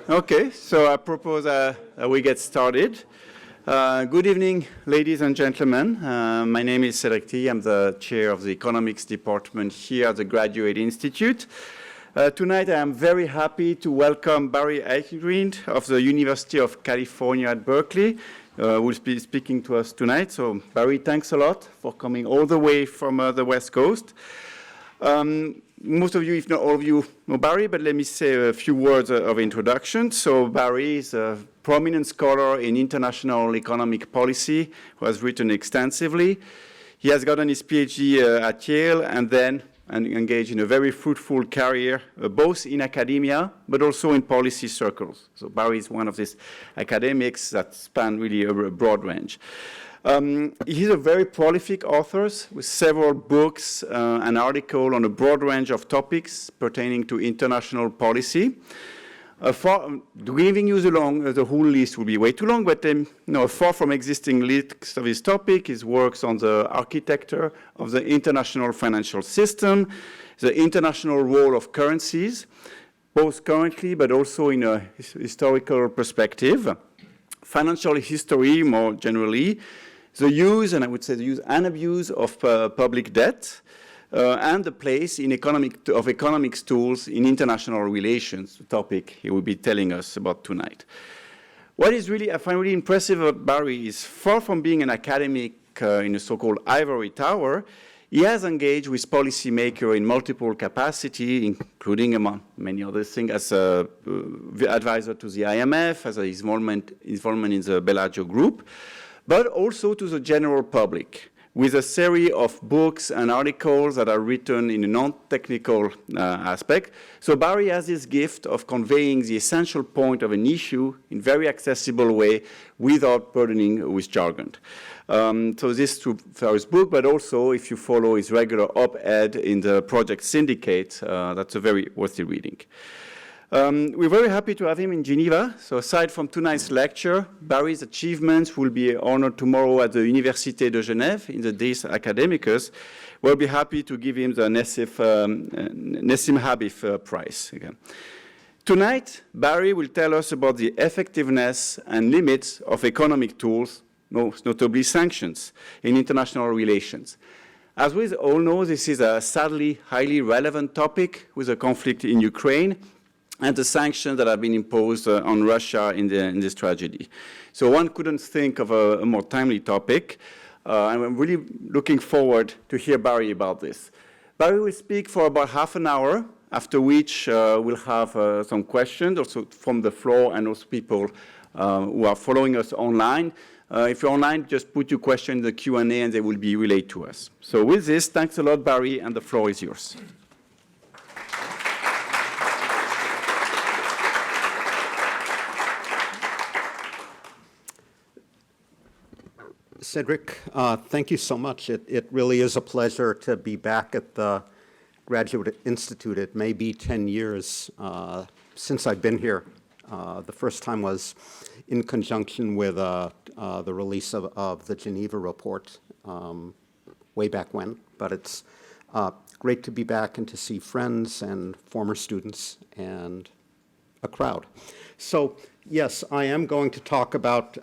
Okay, so I propose we get started. Good evening, ladies and gentlemen. My name is Cédric Tille. I'm the chair of the economics department here at the Graduate Institute. Tonight, I am very happy to welcome Barry Eichengreen of the University of California at Berkeley, who will be speaking to us tonight. So, Barry, thanks a lot for coming all the way from the West Coast. Most of you, if not all of you, know Barry, but let me say a few words of introduction. So Barry is a prominent scholar in international economic policy who has written extensively. He has gotten his PhD at Yale and then engaged in a very fruitful career, both in academia, but also in policy circles. So Barry is one of these academics that span really a broad range. He's a very prolific author with several books and articles on a broad range of topics pertaining to international policy. Giving you the whole list will be way too long, but far from existing lists of his topic, his works on the architecture of the international financial system, the international role of currencies, both currently but also in a historical perspective, financial history more generally, the use, and I would say the use and abuse of public debt, and the place in economics tools in international relations, the topic he will be telling us about tonight. What is really, I find really impressive about Barry is far from being an academic in a so-called ivory tower, he has engaged with policymakers in multiple capacity, including, among many other things, as an advisor to the IMF, as his involvement in the Bellagio Group, but also to the general public, with a series of books and articles that are written in a non-technical aspect. So Barry has this gift of conveying the essential point of an issue in a very accessible way without burdening with jargon. So this through his book, but also if you follow his regular op-ed in the Project Syndicate, that's a very worthy reading. We're very happy to have him in Geneva. So aside from tonight's lecture, Barry's achievements will be honored tomorrow at the University de Geneva in the Dies Academicus. We'll be happy to give him the Nessim Habif Prize again. Tonight, Barry will tell us about the effectiveness and limits of economic tools, most notably sanctions, in international relations. As we all know, this is a sadly highly relevant topic with the conflict in Ukraine and the sanctions that have been imposed on Russia in this tragedy. So one couldn't think of a more timely topic, and I'm really looking forward to hear Barry about this. Barry will speak for about half an hour, after which we'll have some questions also from the floor and also people who are following us online. If you're online, just put your question in the Q&A and they will be relayed to us. So with this, thanks a lot, Barry, and the floor is yours. Cédric, thank you so much. It really is a pleasure to be back at the Graduate Institute. It may be 10 years since I've been here. The first time was in conjunction with the release of the Geneva report way back when. But it's great to be back and to see friends and former students and a crowd. So, yes, I am going to talk about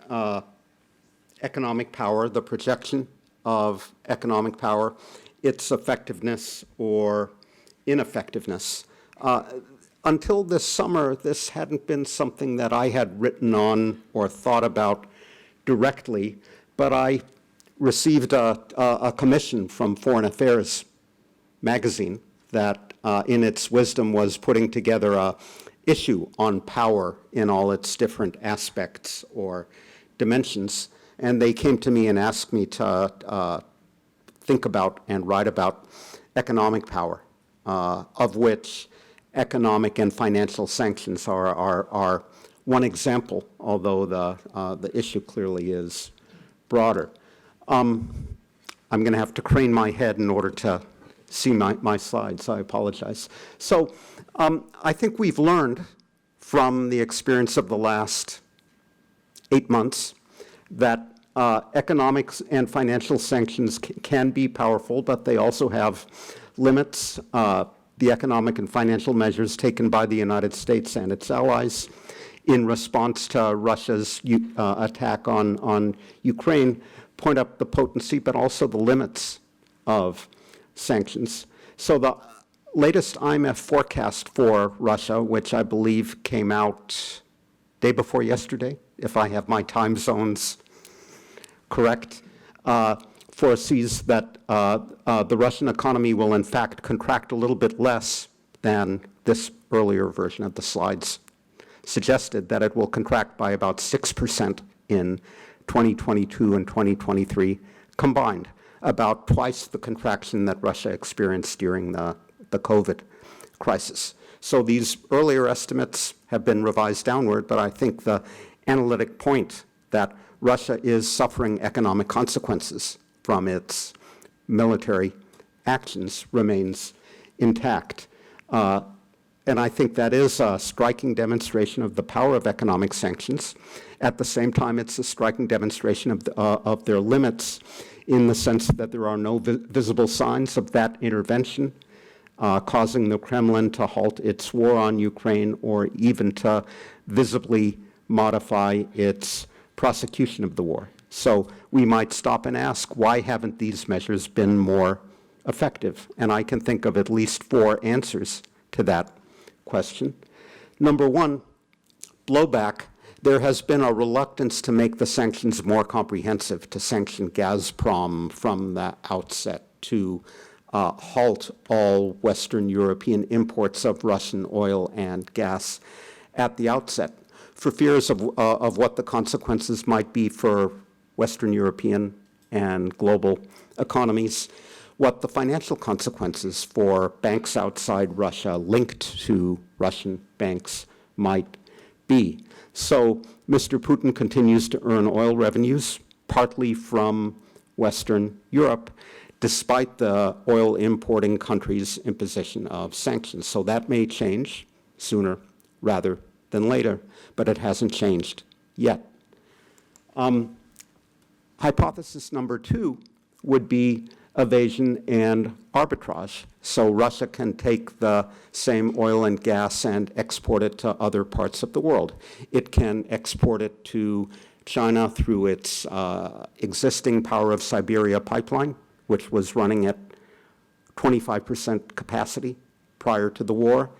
economic power, the projection of economic power, its effectiveness or ineffectiveness. Until this summer, this hadn't been something that I had written on or thought about directly, but I received a commission from Foreign Affairs magazine that in its wisdom was putting together an issue on power in all its different aspects or dimensions. And they came to me and asked me to think about and write about economic power, of which economic and financial sanctions are one example, although the issue clearly is broader. I'm going to have to crane my head in order to see my slides. I apologize. So I think we've learned from the experience of the last 8 months that economics and financial sanctions can be powerful, but they also have limits. The economic and financial measures taken by the United States and its allies in response to Russia's attack on Ukraine point up the potency, but also the limits of sanctions. So the latest IMF forecast for Russia, which I believe came out day before yesterday, if I have my time zones correct, foresees that the Russian economy will in fact contract a little bit less than this earlier version of the slides suggested, that it will contract by about 6% in 2022 and 2023 combined, about twice the contraction that Russia experienced during the COVID crisis. So these earlier estimates have been revised downward, but I think the analytic point that Russia is suffering economic consequences from its military actions remains intact. And I think that is a striking demonstration of the power of economic sanctions. At the same time, it's a striking demonstration of their limits in the sense that there are no visible signs of that intervention causing the Kremlin to halt its war on Ukraine or even to visibly modify its prosecution of the war. So we might stop and ask, why haven't these measures been more effective? And I can think of at least 4 answers to that question. Number one, blowback. There has been a reluctance to make the sanctions more comprehensive, to sanction Gazprom from the outset, to halt all Western European imports of Russian oil and gas at the outset, for fears of what the consequences might be for Western European and global economies, what the financial consequences for banks outside Russia linked to Russian banks might be. So Mr. Putin continues to earn oil revenues, partly from Western Europe, despite the oil importing countries' imposition of sanctions. So that may change sooner rather than later, but it hasn't changed yet. Hypothesis number 2 would be evasion and arbitrage. So Russia can take the same oil and gas and export it to other parts of the world. It can export it to China through its existing Power of Siberia pipeline, which was running at 25% capacity prior to the war.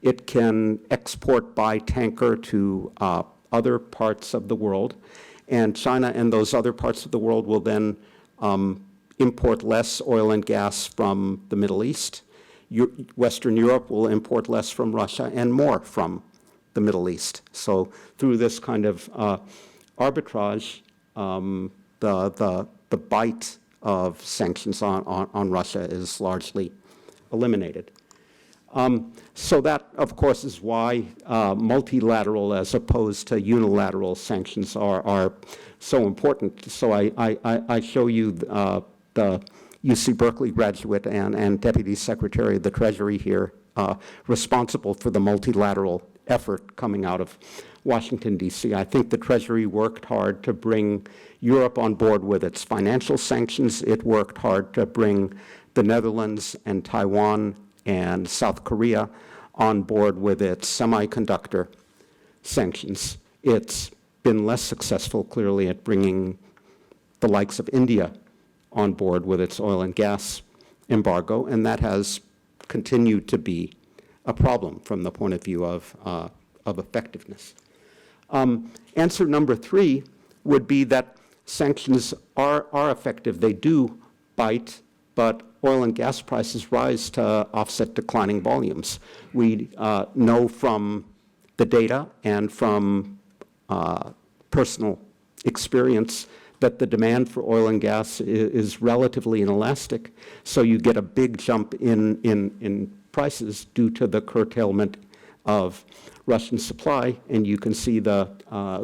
It can export by tanker to other parts of the world, and China and those other parts of the world will then import less oil and gas from the Middle East. Western Europe will import less from Russia and more from the Middle East. So through this kind of arbitrage, the bite of sanctions on Russia is largely eliminated. So that, of course, is why multilateral as opposed to unilateral sanctions are so important. So I show you the UC Berkeley graduate and Deputy Secretary of the Treasury here, responsible for the multilateral effort coming out of Washington, D.C. I think the Treasury worked hard to bring Europe on board with its financial sanctions. It worked hard to bring the Netherlands and Taiwan and South Korea on board with its semiconductor sanctions. It's been less successful, clearly, at bringing the likes of India on board with its oil and gas embargo, and that has continued to be a problem from the point of view of effectiveness. Answer number 3 would be that sanctions are effective. They do bite, but oil and gas prices rise to offset declining volumes. We know from the data and from personal experience that the demand for oil and gas is relatively inelastic, so you get a big jump in prices due to the curtailment of Russian supply, and you can see the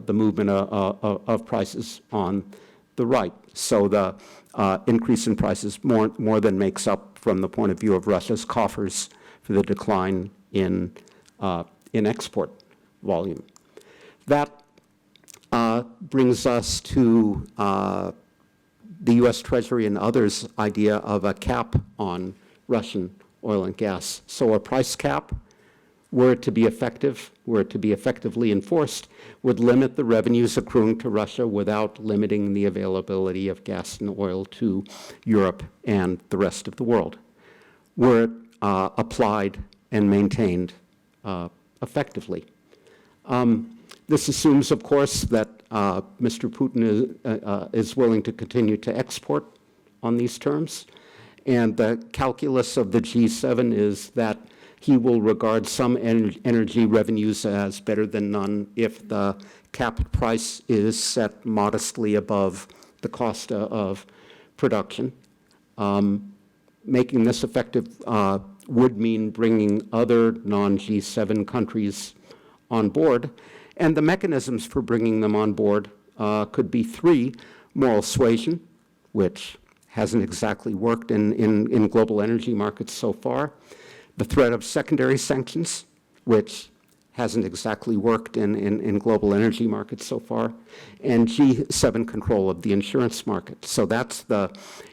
movement of prices on the right. So the increase in prices more than makes up from the point of view of Russia's coffers for the decline in export volume. That brings us to the U.S. Treasury and others' idea of a cap on Russian oil and gas. So a price cap, were it to be effective, were it to be effectively enforced, would limit the revenues accruing to Russia without limiting the availability of gas and oil to Europe and the rest of the world. Were it applied and maintained effectively. This assumes, of course, that Mr. Putin is willing to continue to export on these terms. And the calculus of the G7 is that he will regard some energy revenues as better than none if the cap price is set modestly above the cost of production. Making this effective would mean bringing other non-G7 countries on board. And the mechanisms for bringing them on board could be three: moral suasion, which hasn't exactly worked in global energy markets so far; the threat of secondary sanctions, which hasn't exactly worked in global energy markets so far; and G7 control of the insurance market. So that's the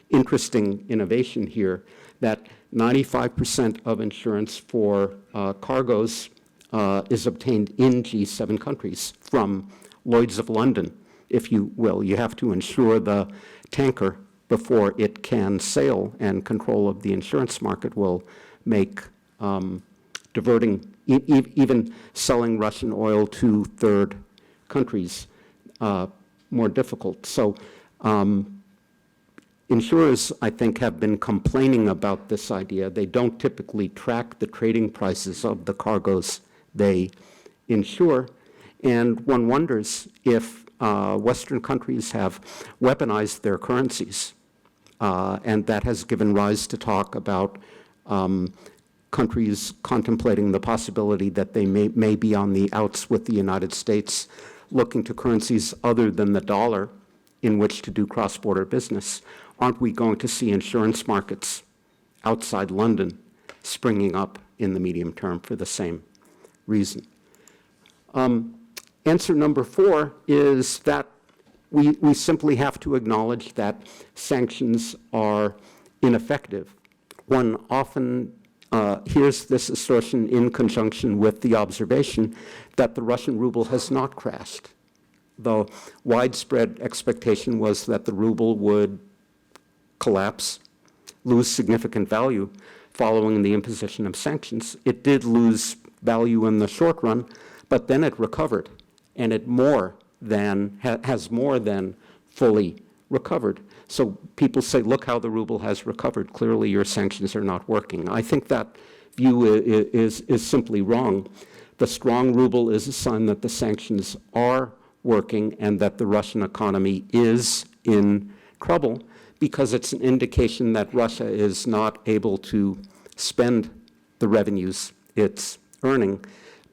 interesting innovation here, that 95% of insurance for cargoes is obtained in G7 countries from Lloyd's of London, if you will. You have to insure the tanker before it can sail, and control of the insurance market will make diverting, even selling Russian oil to third countries more difficult. So insurers, I think, have been complaining about this idea. They don't typically track the trading prices of the cargoes they insure, and one wonders if Western countries have weaponized their currencies, and that has given rise to talk about countries contemplating the possibility that they may be on the outs with the United States, looking to currencies other than the dollar in which to do cross-border business. Aren't we going to see insurance markets outside London springing up in the medium term for the same reason? Answer number 4 is that we simply have to acknowledge that sanctions are ineffective. One often hears this assertion in conjunction with the observation that the Russian ruble has not crashed. The widespread expectation was that the ruble would collapse, lose significant value following the imposition of sanctions. It did lose value in the short run, but then it recovered, and it has more than fully recovered. So people say, look how the ruble has recovered. Clearly your sanctions are not working. I think that view is simply wrong. The strong ruble is a sign that the sanctions are working and that the Russian economy is in trouble, because it's an indication that Russia is not able to spend the revenues it's earning.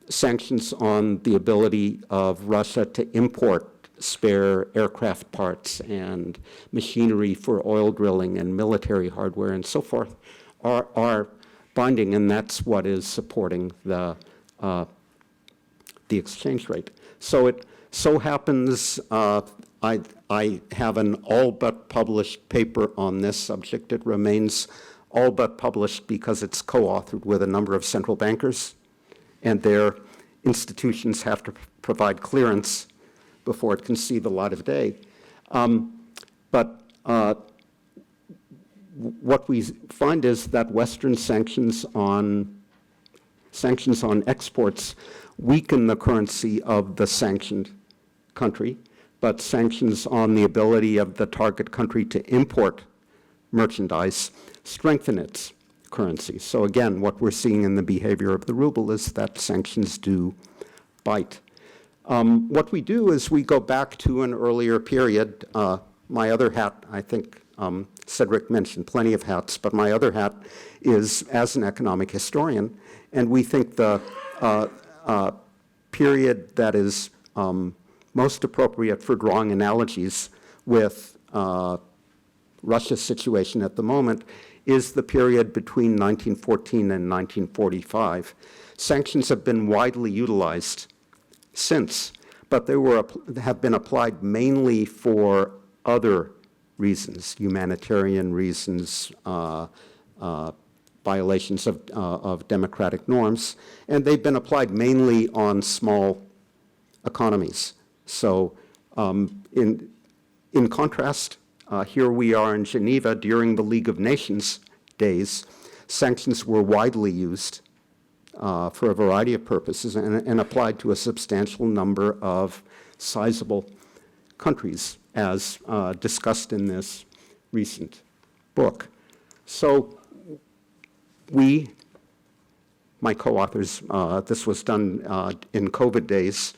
Sanctions on the ability of Russia to import spare aircraft parts and machinery for oil drilling and military hardware and so forth are binding, and that's what is supporting the exchange rate. So it so happens I have an all but published paper on this subject. It remains all but published because it's co-authored with a number of central bankers, and their institutions have to provide clearance before it can see the light of day. But what we find is that Western sanctions on exports weaken the currency of the sanctioned country, but sanctions on the ability of the target country to import merchandise strengthen its currency. So again, what we're seeing in the behavior of the ruble is that sanctions do bite. What we do is we go back to an earlier period. My other hat, I think Cédric mentioned plenty of hats, but my other hat is as an economic historian, and we think the period that is most appropriate for drawing analogies with Russia's situation at the moment is the period between 1914 and 1945. Sanctions have been widely utilized since, but they have been applied mainly for other reasons, humanitarian reasons, violations of democratic norms, and they've been applied mainly on small economies. So in contrast, here we are in Geneva during the League of Nations days. Sanctions were widely used for a variety of purposes and applied to a substantial number of sizable countries, as discussed in this recent book. So we, my co-authors, this was done in COVID days,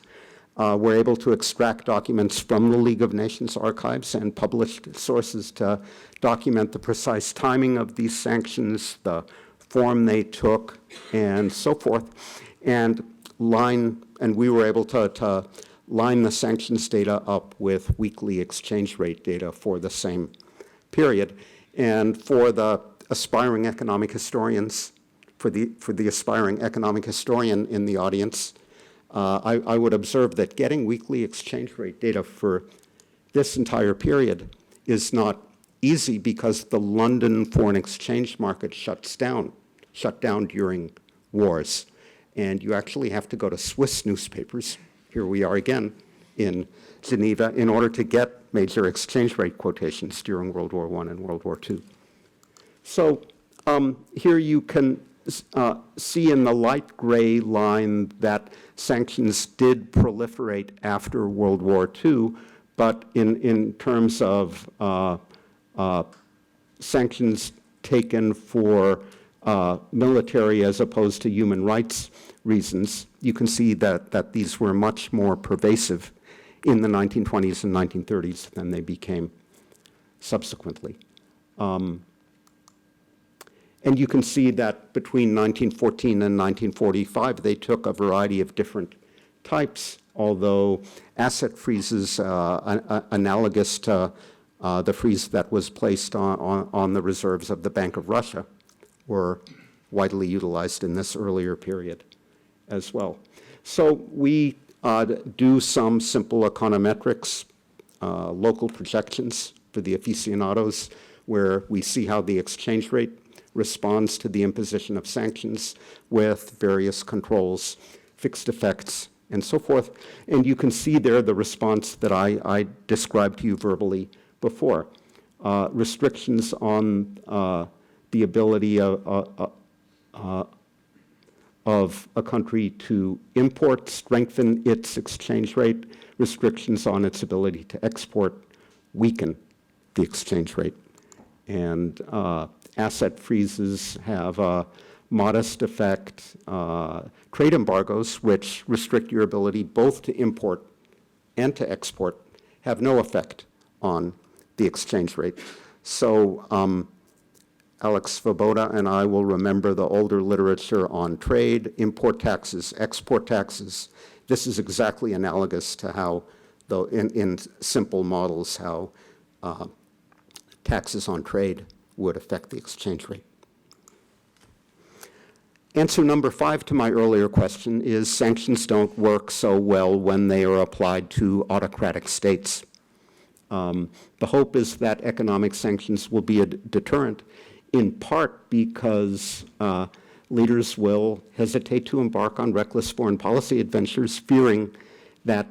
were able to extract documents from the League of Nations archives and published sources to document the precise timing of these sanctions, the form they took, and so forth, and we were able to line the sanctions data up with weekly exchange rate data for the same period. And for the aspiring economic historians, for the aspiring economic historian in the audience, I would observe that getting weekly exchange rate data for this entire period is not easy because the London foreign exchange market shut down during wars. And you actually have to go to Swiss newspapers, here we are again in Geneva, in order to get major exchange rate quotations during World War I and World War II. So here you can see in the light gray line that sanctions did proliferate after World War II, but in terms of sanctions taken for military as opposed to human rights reasons, you can see that these were much more pervasive in the 1920s and 1930s than they became subsequently. And you can see that between 1914 and 1945, they took a variety of different types, although asset freezes analogous to the freeze that was placed on the reserves of the Bank of Russia were widely utilized in this earlier period as well. So we do some simple econometrics, local projections for the aficionados, where we see how the exchange rate responds to the imposition of sanctions with various controls, fixed effects, and so forth. And you can see there the response that I described to you verbally before. Restrictions on the ability of a country to import, strengthen its exchange rate, restrictions on its ability to export, weaken the exchange rate. And asset freezes have a modest effect. Trade embargoes, which restrict your ability both to import and to export, have no effect on the exchange rate. So Alex Svoboda and I will remember the older literature on trade, import taxes, export taxes. This is exactly analogous to how, though in simple models, how taxes on trade would affect the exchange rate. Answer number 5 to my earlier question is sanctions don't work so well when they are applied to autocratic states. The hope is that economic sanctions will be a deterrent, in part because leaders will hesitate to embark on reckless foreign policy adventures, fearing that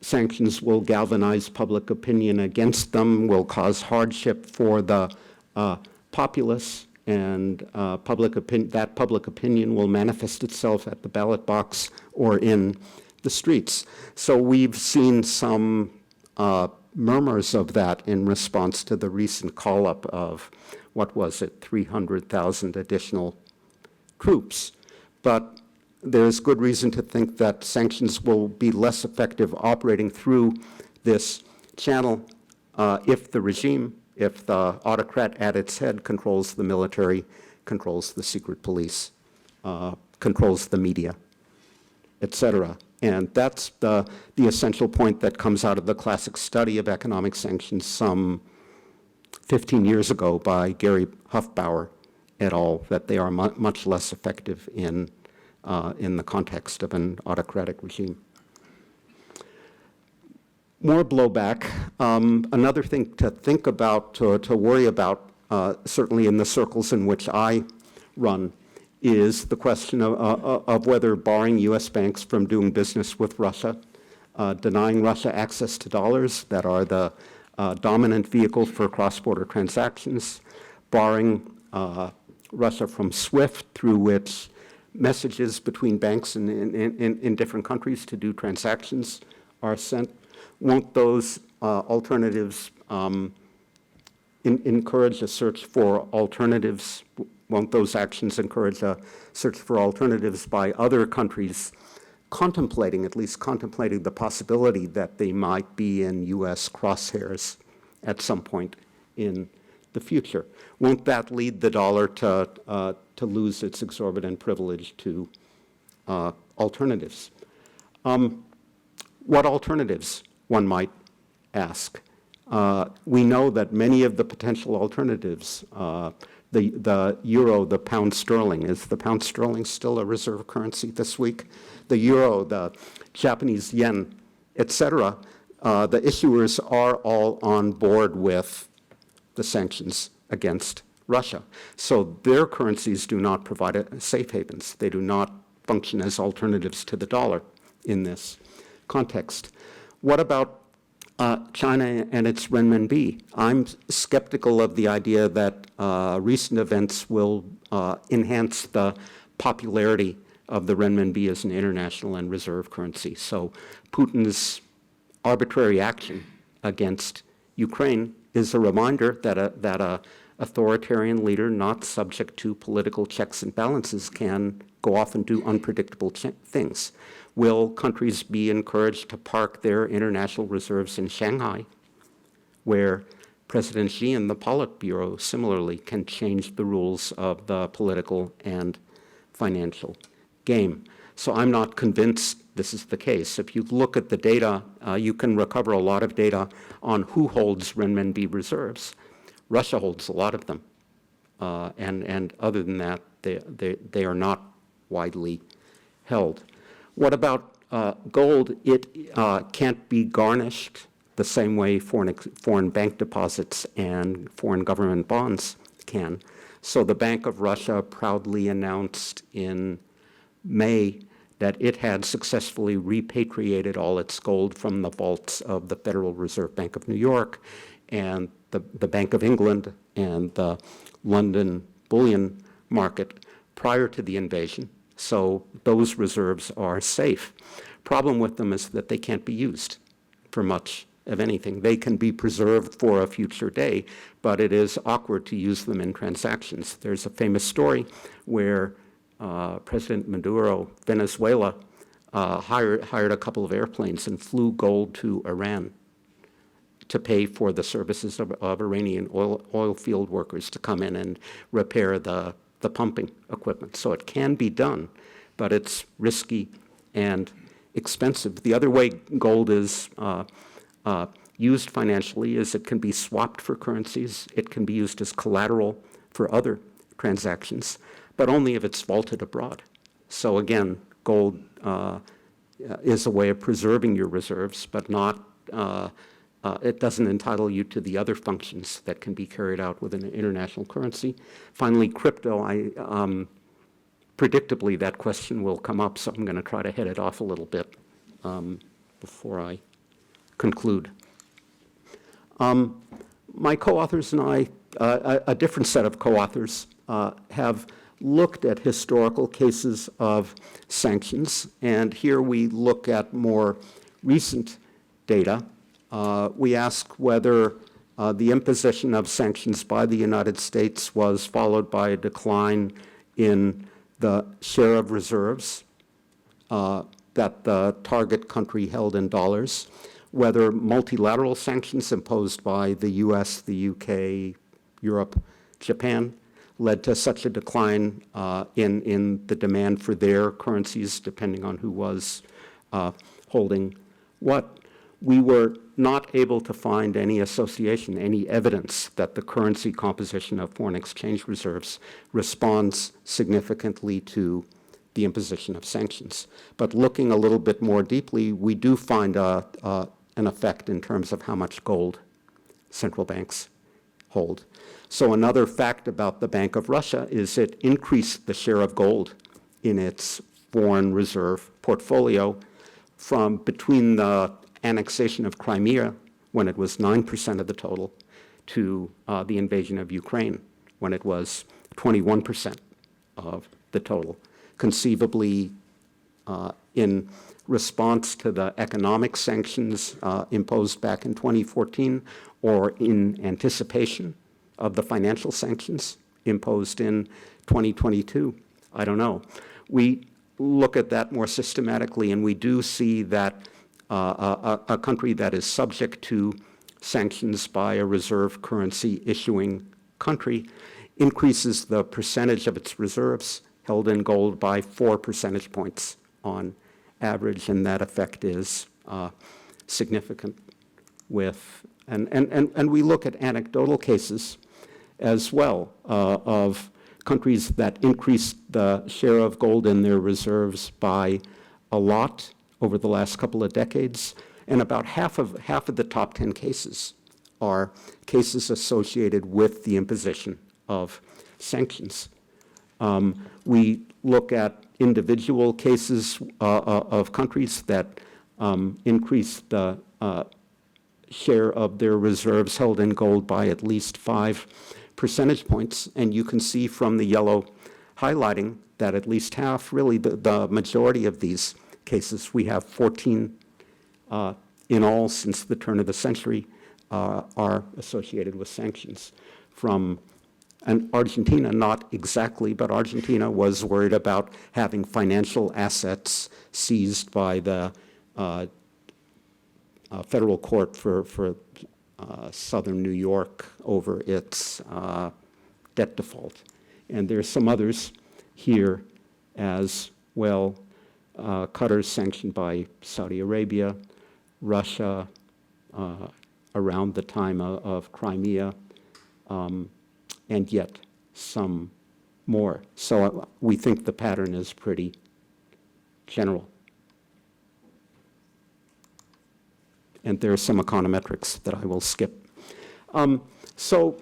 sanctions will galvanize public opinion against them, will cause hardship for the populace, and that public opinion will manifest itself at the ballot box or in the streets. So we've seen some murmurs of that in response to the recent call-up of, 300,000 additional troops. But there's good reason to think that sanctions will be less effective operating through this channel if the autocrat at its head controls the military, controls the secret police, controls the media, etc. And that's the essential point that comes out of the classic study of economic sanctions some 15 years ago by Gary Hufbauer at all, that they are much less effective in the context of an autocratic regime. More blowback. Another thing to think about, to worry about, certainly in the circles in which I run, is the question of whether barring U.S. banks from doing business with Russia, denying Russia access to dollars that are the dominant vehicle for cross-border transactions, barring Russia from SWIFT, through which messages between banks in different countries to do transactions are sent. Won't those alternatives encourage a search for alternatives? Won't those actions encourage a search for alternatives by other countries at least contemplating the possibility that they might be in U.S. crosshairs at some point in the future? Won't that lead the dollar to lose its exorbitant privilege to alternatives? What alternatives, one might ask? We know that many of the potential alternatives, the euro, the pound sterling, is the pound sterling still a reserve currency this week? The euro, the Japanese yen, et cetera, the issuers are all on board with the sanctions against Russia. So their currencies do not provide safe havens. They do not function as alternatives to the dollar in this context. What about China and its renminbi? I'm skeptical of the idea that recent events will enhance the popularity of the renminbi as an international and reserve currency. So Putin's arbitrary action against Ukraine is a reminder that a authoritarian leader not subject to political checks and balances can go off and do unpredictable things. Will countries be encouraged to park their international reserves in Shanghai, where President Xi and the Politburo similarly can change the rules of the political and financial game? So I'm not convinced this is the case. If you look at the data, you can recover a lot of data on who holds renminbi reserves. Russia holds a lot of them. And other than that, they are not widely held. What about gold? It can't be garnished the same way foreign bank deposits and foreign government bonds can. So the Bank of Russia proudly announced in May that it had successfully repatriated all its gold from the vaults of the Federal Reserve Bank of New York and the Bank of England and the London bullion market prior to the invasion. So those reserves are safe. Problem with them is that they can't be used for much of anything. They can be preserved for a future day, but it is awkward to use them in transactions. There's a famous story where President Maduro, Venezuela, hired a couple of airplanes and flew gold to Iran to pay for the services of Iranian oil field workers to come in and repair the pumping equipment. So it can be done, but it's risky and expensive. The other way gold is used financially is it can be swapped for currencies. It can be used as collateral for other transactions, but only if it's vaulted abroad. So again, gold is a way of preserving your reserves, but not it doesn't entitle you to the other functions that can be carried out with an international currency. Finally, crypto, predictably that question will come up, so I'm going to try to head it off a little bit before I conclude. My co-authors and I, a different set of co-authors, have looked at historical cases of sanctions, and here we look at more recent data. We ask whether the imposition of sanctions by the United States was followed by a decline in the share of reserves that the target country held in dollars, whether multilateral sanctions imposed by the US, the UK, Europe, Japan led to such a decline in the demand for their currencies, depending on who was holding what. we were not able to find any association, any evidence that the currency composition of foreign exchange reserves responds significantly to the imposition of sanctions. But looking a little bit more deeply, we do find an effect in terms of how much gold central banks hold. So another fact about the Bank of Russia is it increased the share of gold in its foreign reserve portfolio from between the annexation of Crimea, when it was 9% of the total, to the invasion of Ukraine, when it was 21% of the total. Conceivably, in response to the economic sanctions imposed back in 2014, or in anticipation of the financial sanctions imposed in 2022, I don't know. We look at that more systematically, and we do see that a country that is subject to sanctions by a reserve currency issuing country increases the percentage of its reserves held in gold by 4 percentage points on average, and that effect is significant and we look at anecdotal cases as well of countries that increased the share of gold in their reserves by a lot over the last couple of decades, and about half of the top 10 cases are cases associated with the imposition of sanctions. We look at individual cases of countries that increased the share of their reserves held in gold by at least 5 percentage points, and you can see from the yellow highlighting that at least half, really the majority of these cases, we have 14 in all since the turn of the century, are associated with sanctions. And Argentina, not exactly, but Argentina was worried about having financial assets seized by the federal court for Southern New York over its debt default. And there's some others here as well. Qatar's sanctioned by Saudi Arabia, Russia around the time of Crimea, and yet some more. So we think the pattern is pretty general. And there are some econometrics that I will skip. So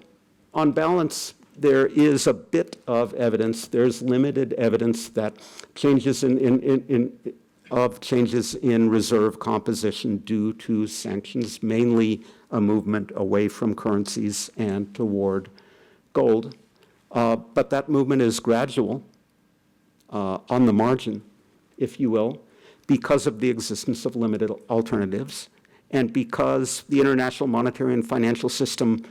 on balance, there is a bit of evidence. There's limited evidence that changes in reserve composition due to sanctions, mainly a movement away from currencies and toward gold. But that movement is gradual on the margin, if you will, because of the existence of limited alternatives, and because the international monetary and financial system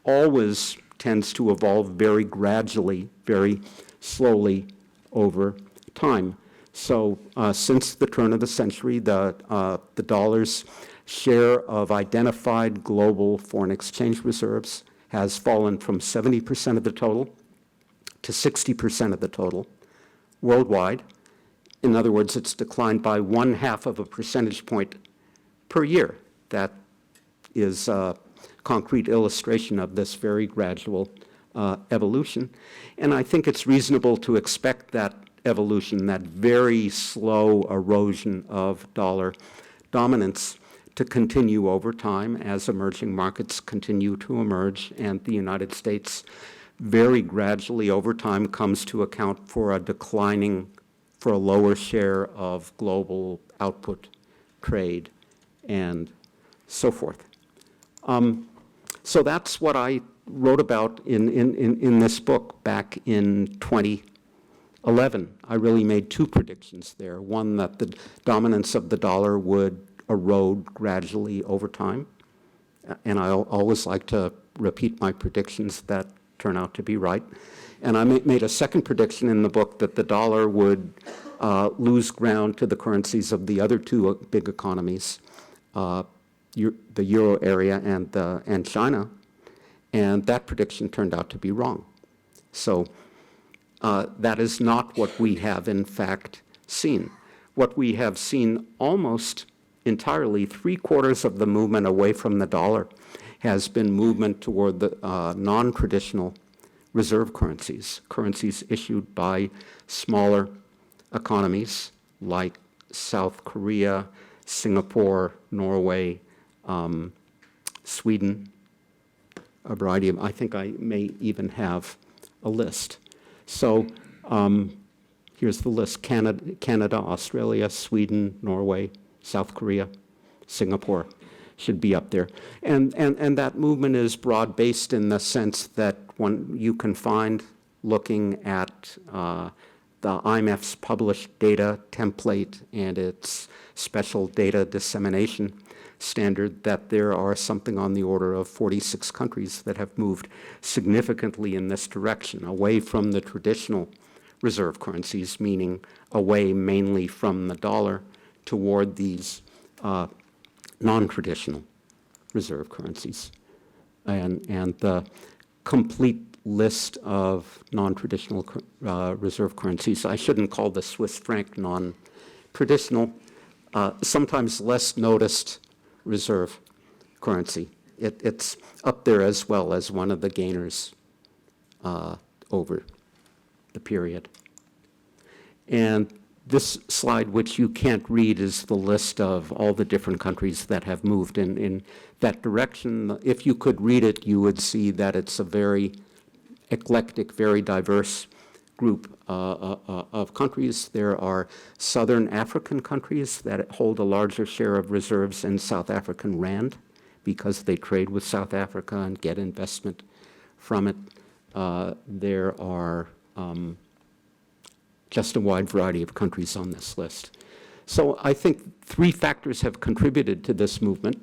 always tends to evolve very gradually, very slowly over time. So since the turn of the century, the dollar's share of identified global foreign exchange reserves has fallen from 70% of the total to 60% of the total worldwide. In other words, it's declined by 1/2 of a percentage point per year. That is a concrete illustration of this very gradual evolution. And I think it's reasonable to expect that evolution, that very slow erosion of dollar dominance, to continue over time as emerging markets continue to emerge, and the United States very gradually over time comes to account for a lower share of global output, trade, and so forth. So that's what I wrote about in this book back in 2011. I really made 2 predictions there. One, that the dominance of the dollar would erode gradually over time. And I always like to repeat my predictions that turn out to be right. And I made a second prediction in the book that the dollar would lose ground to the currencies of the other 2 big economies, the euro area and China. And that prediction turned out to be wrong. So that is not what we have in fact seen. What we have seen almost entirely, 3/4 of the movement away from the dollar has been movement toward the non-traditional reserve currencies, currencies issued by smaller economies like South Korea, Singapore, Norway, Sweden, a variety of, I think I may even have a list. So here's the list: Canada, Australia, Sweden, Norway, South Korea, Singapore should be up there. And that movement is broad-based in the sense that you can find, looking at the IMF's published data template and its special data dissemination standard, that there are something on the order of 46 countries that have moved significantly in this direction, away from the traditional reserve currencies, meaning away mainly from the dollar toward these non-traditional reserve currencies. And the complete list of non-traditional reserve currencies, I shouldn't call the Swiss franc non-traditional, sometimes less noticed reserve currency. It's up there as well as one of the gainers over the period. And this slide, which you can't read, is the list of all the different countries that have moved in that direction. If you could read it, you would see that it's a very eclectic, very diverse group of countries. There are southern African countries that hold a larger share of reserves in South African rand because they trade with South Africa and get investment from it. There are just a wide variety of countries on this list. So I think three factors have contributed to this movement.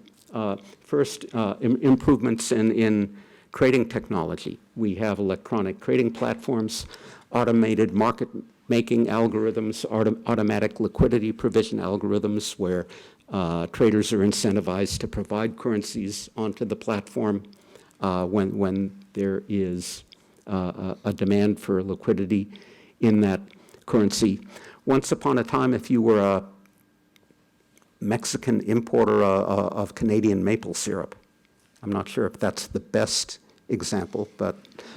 First, improvements in trading technology. We have electronic trading platforms, automated market making algorithms, automatic liquidity provision algorithms where traders are incentivized to provide currencies onto the platform when there is a demand for liquidity in that currency. Once upon a time, if you were a Mexican importer of Canadian maple syrup, I'm not sure if that's the best example, but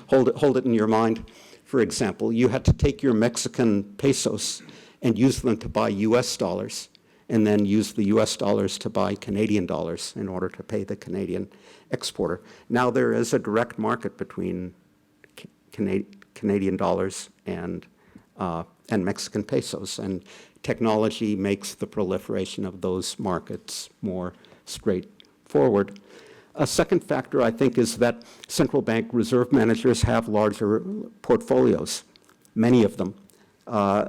hold it in your mind. For example, you had to take your Mexican pesos and use them to buy US dollars, and then use the US dollars to buy Canadian dollars in order to pay the Canadian exporter. Now there is a direct market between Canadian dollars and Mexican pesos, and technology makes the proliferation of those markets more straightforward. A second factor, I think, is that central bank reserve managers have larger portfolios, many of them.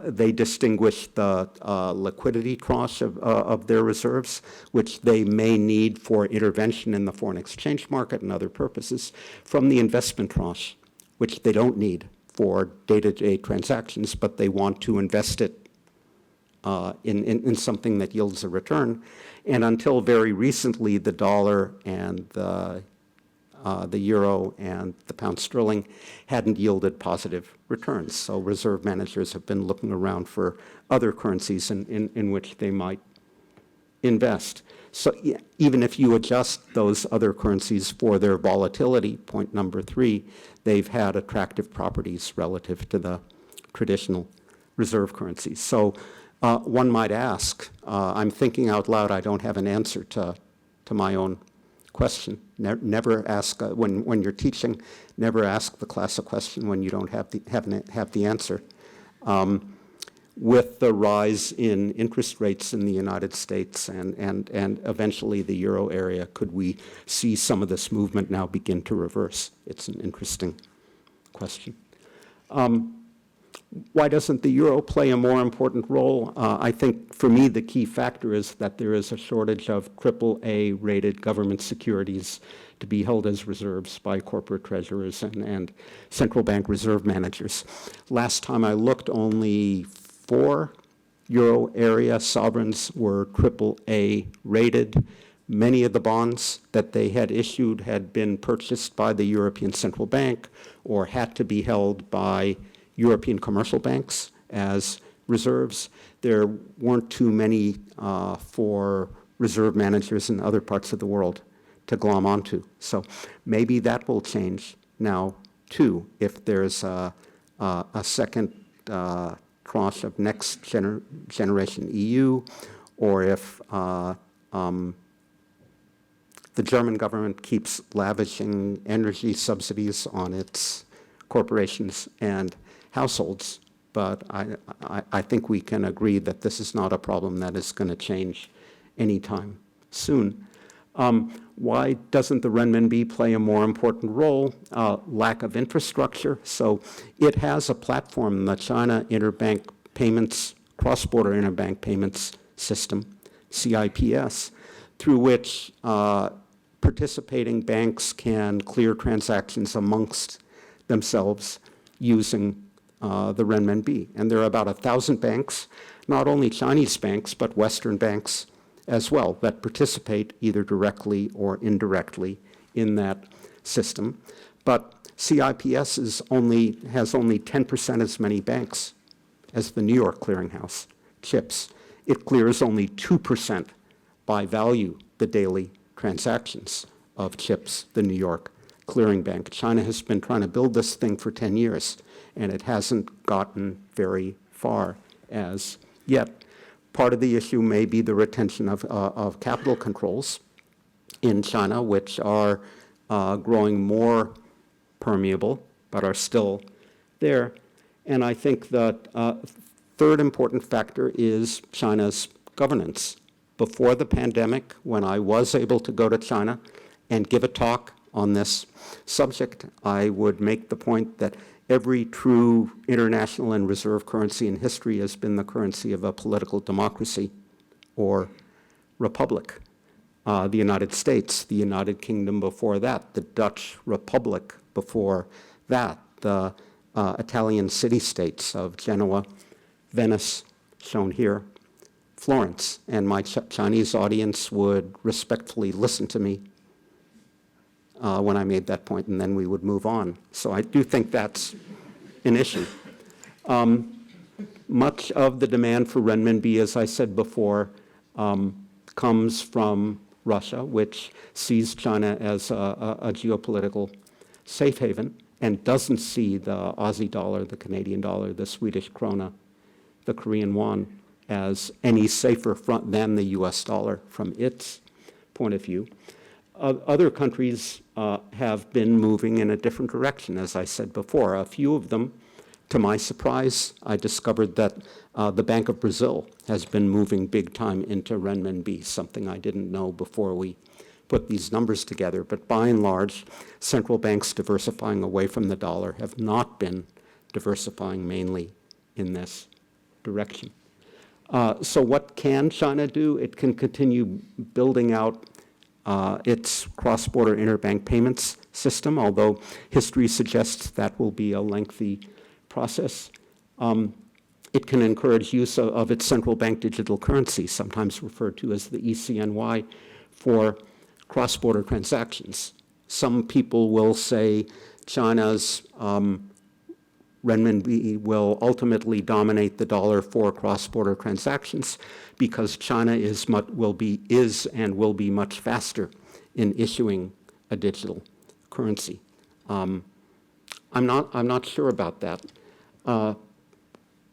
They distinguish the liquidity tranche of their reserves, which they may need for intervention in the foreign exchange market and other purposes, from the investment tranche, which they don't need for day-to-day transactions, but they want to invest it in something that yields a return. And until very recently, the dollar and the euro and the pound sterling hadn't yielded positive returns. So reserve managers have been looking around for other currencies in which they might invest. So even if you adjust those other currencies for their volatility, point number 3, they've had attractive properties relative to the traditional reserve currencies. So one might ask, I'm thinking out loud, I don't have an answer to my own question. Never ask, when you're teaching, never ask the class a question when you don't have the answer. With the rise in interest rates in the United States and eventually the euro area, could we see some of this movement now begin to reverse? It's an interesting question. Why doesn't the euro play a more important role? I think for me the key factor is that there is a shortage of AAA rated government securities to be held as reserves by corporate treasurers and central bank reserve managers. Last time I looked, only 4 euro area sovereigns were AAA rated. Many of the bonds that they had issued had been purchased by the European Central Bank or had to be held by European commercial banks as reserves. There weren't too many for reserve managers in other parts of the world to glom onto. So maybe that will change now, too, if there's a second tranche of next generation EU, or if the German government keeps lavishing energy subsidies on its corporations and households. But I think we can agree that this is not a problem that is going to change anytime soon. Why doesn't the renminbi play a more important role? Lack of infrastructure. So it has a platform, the China Interbank Payments, Cross-Border Interbank Payments System, CIPS, through which participating banks can clear transactions amongst themselves using the renminbi. And there are about 1,000 banks, not only Chinese banks, but Western banks as well, that participate either directly or indirectly in that system. But CIPS has only 10% as many banks as the New York clearinghouse, CHIPS. It clears only 2% by value the daily transactions of CHIPS, the New York clearing bank. China has been trying to build this thing for 10 years, and it hasn't gotten very far as yet. Part of the issue may be the retention of capital controls in China, which are growing more permeable, but are still there. And I think that third important factor is China's governance. Before the pandemic, when I was able to go to China and give a talk on this subject, I would make the point that every true international and reserve currency in history has been the currency of a political democracy or republic. The United States, the United Kingdom before that, the Dutch Republic before that, the Italian city-states of Genoa, Venice, shown here, Florence. And my Chinese audience would respectfully listen to me when I made that point, and then we would move on. So I do think that's an issue. Much of the demand for renminbi, as I said before, comes from Russia, which sees China as a geopolitical safe haven and doesn't see the Aussie dollar, the Canadian dollar, the Swedish krona, the Korean won as any safer than the US dollar from its point of view. Other countries have been moving in a different direction, as I said before. A few of them, to my surprise, I discovered that the Bank of Brazil has been moving big time into renminbi, something I didn't know before we put these numbers together. But by and large, central banks diversifying away from the dollar have not been diversifying mainly in this direction. So what can China do? It can continue building out its cross-border interbank payments system, although history suggests that will be a lengthy process. It can encourage use of its central bank digital currency, sometimes referred to as the ECNY, for cross-border transactions. Some people will say China's renminbi will ultimately dominate the dollar for cross-border transactions because China will be much faster in issuing a digital currency. I'm not sure about that.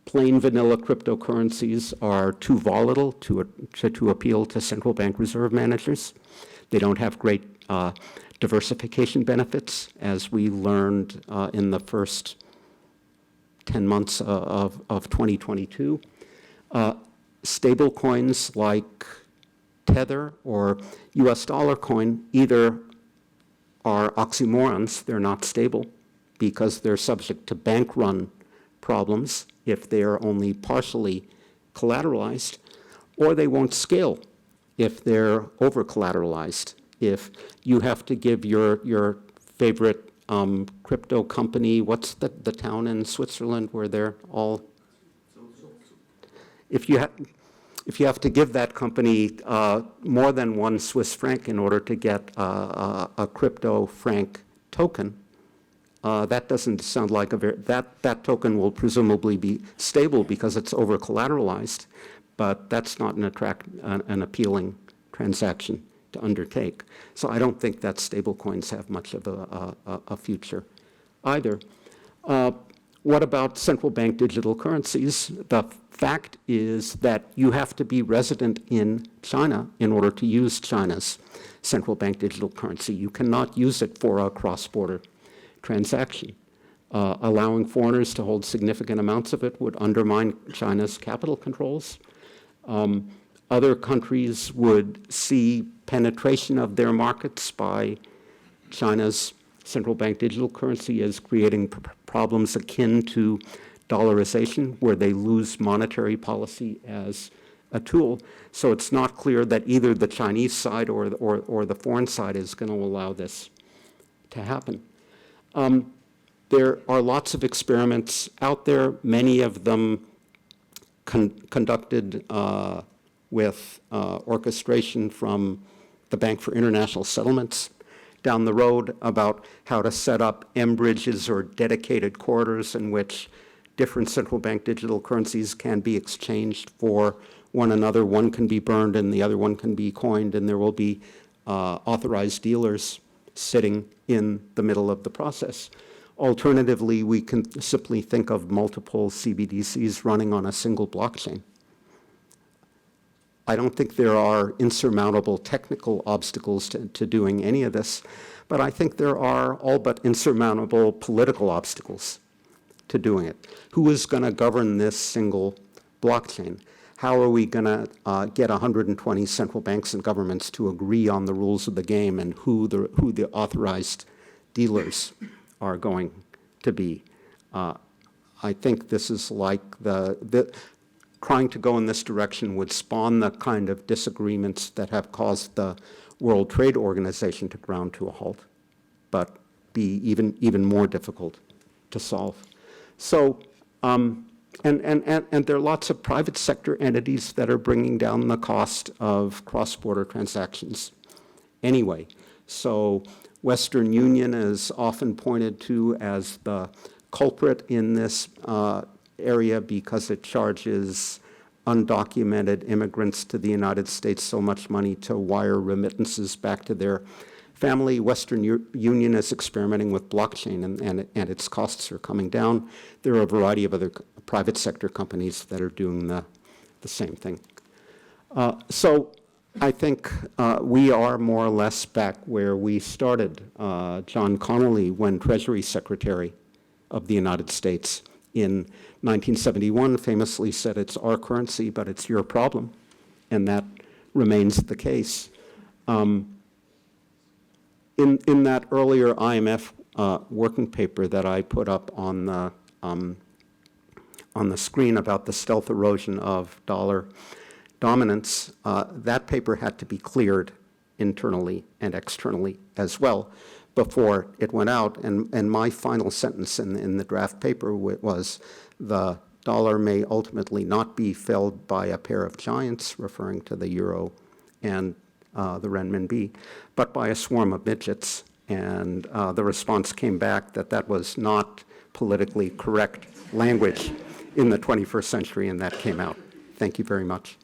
Plain vanilla cryptocurrencies are too volatile to appeal to central bank reserve managers. They don't have great diversification benefits, as we learned in the first 10 months of 2022. Stable coins like Tether or US dollar coin either are oxymorons, they're not stable because they're subject to bank run problems if they are only partially collateralized, or they won't scale if they're over collateralized. If you have to give your favorite crypto company, what's the town in Switzerland where they're all? If you have to give that company more than 1 Swiss franc in order to get a crypto franc token, that doesn't sound like that token will presumably be stable because it's over collateralized, but that's not an appealing transaction to undertake. So I don't think that stablecoins have much of a future either. What about central bank digital currencies? The fact is that you have to be resident in China in order to use China's central bank digital currency. You cannot use it for a cross-border transaction. Allowing foreigners to hold significant amounts of it would undermine China's capital controls. Other countries would see penetration of their markets by China's central bank digital currency as creating problems akin to dollarization, where they lose monetary policy as a tool. So it's not clear that either the Chinese side or the foreign side is going to allow this to happen. There are lots of experiments out there, many of them conducted with orchestration from the Bank for International Settlements down the road, about how to set up M-bridges or dedicated corridors in which different central bank digital currencies can be exchanged for one another. One can be burned and the other one can be coined, and there will be authorized dealers sitting in the middle of the process. Alternatively, we can simply think of multiple CBDCs running on a single blockchain. I don't think there are insurmountable technical obstacles to doing any of this, but I think there are all but insurmountable political obstacles to doing it. Who is going to govern this single blockchain? How are we going to get 120 central banks and governments to agree on the rules of the game and who the authorized dealers are going to be? I think this is like trying to go in this direction would spawn the kind of disagreements that have caused the World Trade Organization to ground to a halt, but be even more difficult to solve. So, and there are lots of private sector entities that are bringing down the cost of cross-border transactions anyway. So Western Union is often pointed to as the culprit in this area because it charges undocumented immigrants to the United States so much money to wire remittances back to their family. Western Union is experimenting with blockchain, and its costs are coming down. There are a variety of other private sector companies that are doing the same thing. So I think we are more or less back where we started. John Connolly, when Treasury Secretary of the United States in 1971, famously said, "It's our currency, but it's your problem," and that remains the case. In that earlier IMF working paper that I put up on the screen about the stealth erosion of dollar dominance, that paper had to be cleared internally and externally as well before it went out. And my final sentence in the draft paper was, "The dollar may ultimately not be felled by a pair of giants," referring to the euro and the renminbi, "but by a swarm of midgets." And the response came back that that was not politically correct language in the 21st century, and that came out. Thank you very much.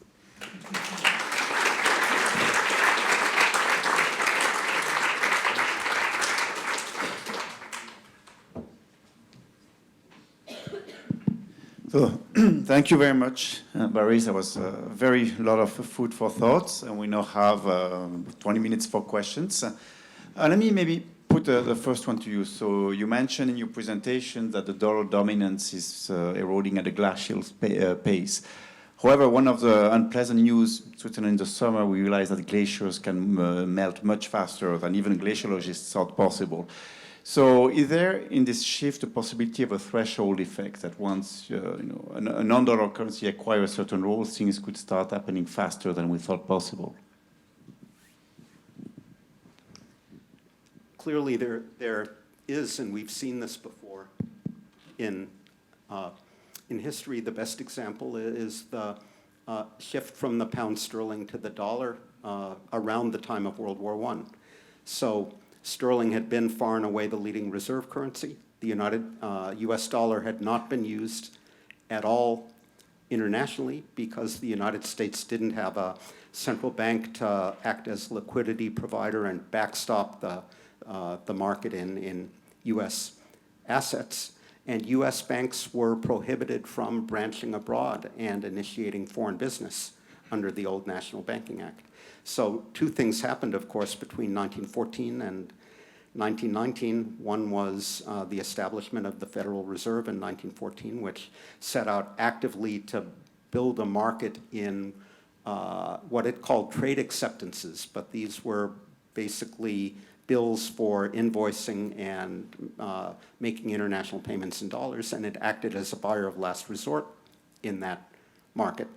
So, thank you very much, Barry. That was a very lot of food for thoughts, and we now have 20 minutes for questions. Let me maybe put the first one to you. So you mentioned in your presentation that the dollar dominance is eroding at a glacial pace. However, one of the unpleasant news, certainly in the summer, we realized that glaciers can melt much faster than even glaciologists thought possible. So is there in this shift a possibility of a threshold effect that once a non-dollar currency acquires certain roles, things could start happening faster than we thought possible? Clearly there is, and we've seen this before in history. The best example is the shift from the pound sterling to the dollar around the time of World War I. So sterling had been far and away the leading reserve currency. The US dollar had not been used at all internationally because the United States didn't have a central bank to act as liquidity provider and backstop the market in U.S. assets. And U.S. banks were prohibited from branching abroad and initiating foreign business under the old National Banking Act. So two things happened, of course, between 1914 and 1919. One was the establishment of the Federal Reserve in 1914, which set out actively to build a market in what it called trade acceptances, but these were basically bills for invoicing and making international payments in dollars, and it acted as a buyer of last resort in that market.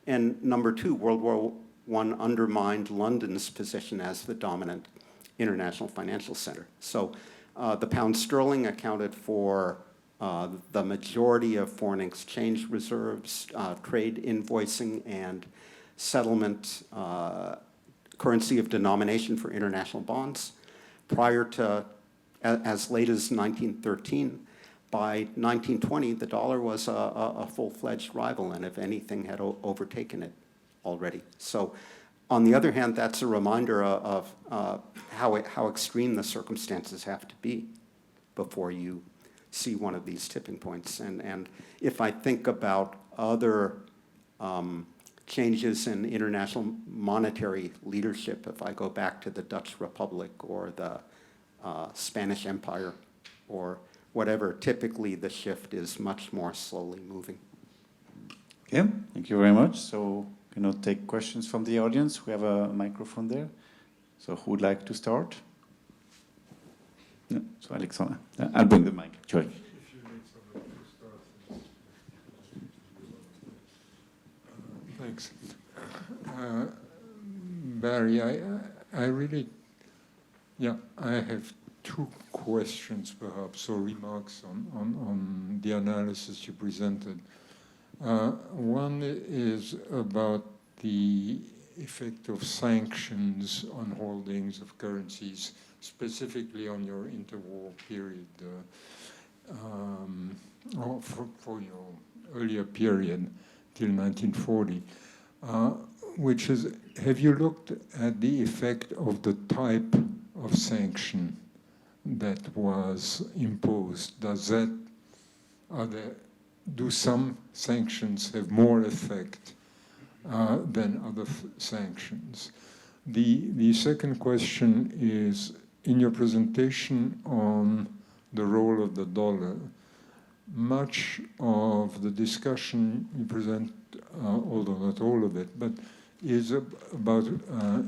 And number two, World War I undermined London's position as the dominant international financial center. So the pound sterling accounted for the majority of foreign exchange reserves, trade invoicing, and settlement currency of denomination for international bonds. Prior to as late as 1913, by 1920, the dollar was a full-fledged rival, and if anything, had overtaken it already. So on the other hand, that's a reminder of how extreme the circumstances have to be before you see one of these tipping points. And if I think about other changes in international monetary leadership, if I go back to the Dutch Republic or the Spanish Empire or whatever, typically the shift is much more slowly moving. Okay, thank you very much. So, take questions from the audience. We have a microphone there. So who would like to start? No, so Alexander. I'll bring the mic, actually. Thanks. Barry, I really, I have two questions perhaps, or remarks on the analysis you presented. One is about the effect of sanctions on holdings of currencies, specifically on your interwar period, or for your earlier period till 1940, which is, have you looked at the effect of the type of sanction that was imposed? Do some sanctions have more effect than other sanctions? The second question is, in your presentation on the role of the dollar, much of the discussion you present, although not all of it, but is about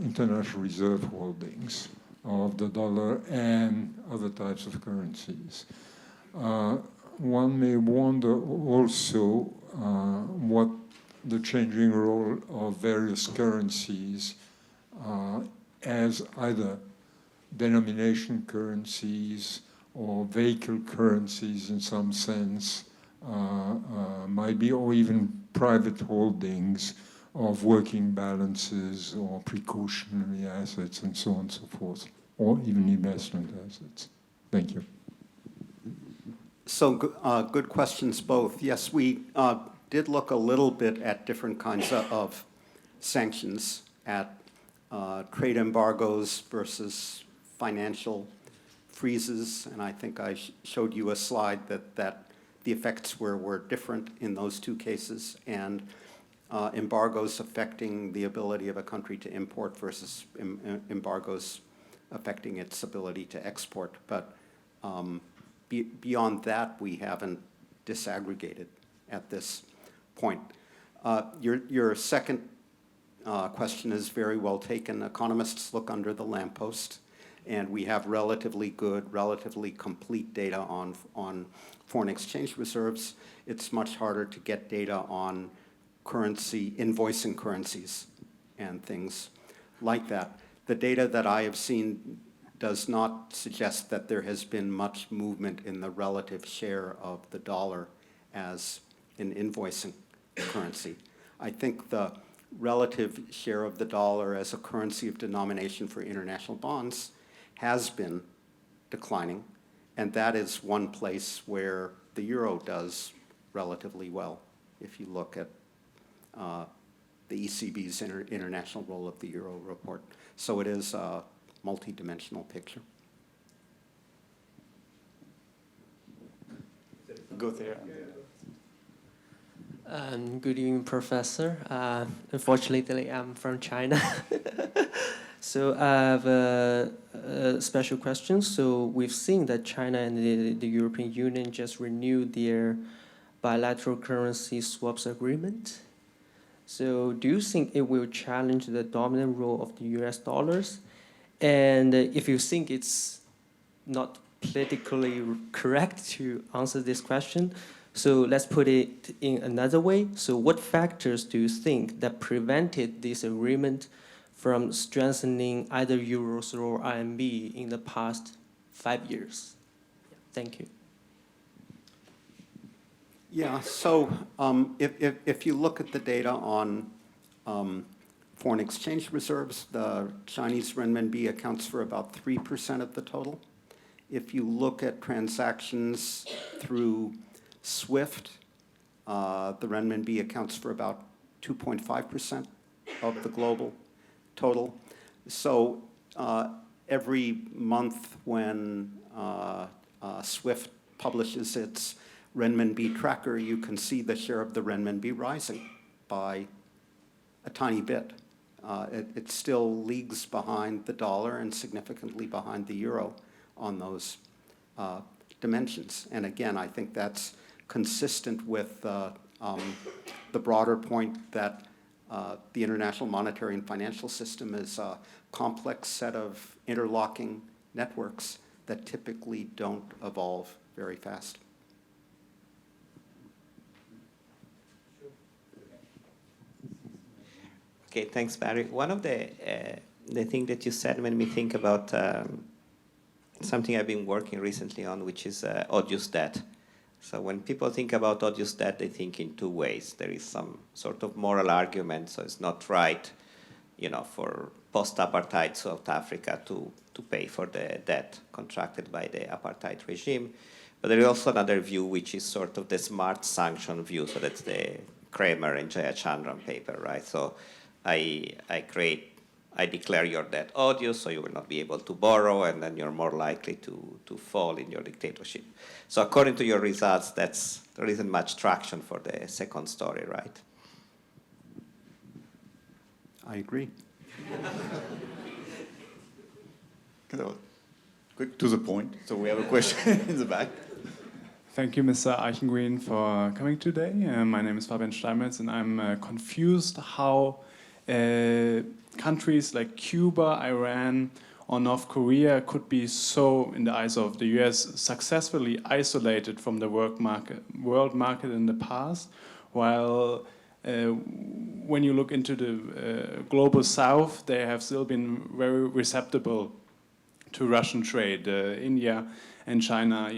international reserve holdings of the dollar and other types of currencies. One may wonder also what the changing role of various currencies as either denomination currencies or vehicle currencies in some sense might be, or even private holdings of working balances or precautionary assets and so on and so forth, or even investment assets. Thank you. So good questions both. Yes, we did look a little bit at different kinds of sanctions, at trade embargoes versus financial freezes, and I think I showed you a slide that the effects were different in those two cases, and embargoes affecting the ability of a country to import versus embargoes affecting its ability to export. But beyond that, we haven't disaggregated at this point. Your second question is very well taken. Economists look under the lamppost, and we have relatively good, relatively complete data on foreign exchange reserves. It's much harder to get data on currency, invoicing currencies and things like that. The data that I have seen does not suggest that there has been much movement in the relative share of the dollar as an invoicing currency. I think the relative share of the dollar as a currency of denomination for international bonds has been declining, and that is one place where the euro does relatively well. If you look at the ECB's international role of the Euro report. So it is a multi-dimensional picture. Go there. Good evening, Professor. Unfortunately, I'm from China. So I have a special question. So we've seen that China and the European Union just renewed their bilateral currency swaps agreement. So do you think it will challenge the dominant role of the US dollars? And if you think it's not politically correct to answer this question, so let's put it in another way. So what factors do you think that prevented this agreement from strengthening either euros or RMB in the past 5 years? Thank you. Yeah, so if you look at the data on foreign exchange reserves, the Chinese renminbi accounts for about 3% of the total. If you look at transactions through SWIFT, the renminbi accounts for about 2.5% of the global total. So every month when SWIFT publishes its renminbi tracker, you can see the share of the renminbi rising by a tiny bit. It's still leagues behind the dollar and significantly behind the euro on those dimensions. And again, I think that's consistent with the broader point that the international monetary and financial system is a complex set of interlocking networks that typically don't evolve very fast. Okay, thanks, Barry. One of the thing that you said made me think about something I've been working recently on, which is odious debt. So when people think about odious debt, they think in two ways. There is some sort of moral argument, so it's not right, for post-apartheid South Africa to pay for the debt contracted by the apartheid regime. But there is also another view, which is sort of the smart sanction view. So that's the Kramer and Jayachandran paper, right? So I declare your debt odious, so you will not be able to borrow, and then you're more likely to fall in your dictatorship. So according to your results, there isn't much traction for the second story, right? I agree. Quick to the point. So we have a question in the back. Thank you, Mr. Eichengreen, for coming today. My name is Fabian Steinmetz, and I'm confused how countries like Cuba, Iran, or North Korea could be so, in the eyes of the US, successfully isolated from the world market in the past, while when you look into the global south, they have still been very receptive to Russian trade. India and China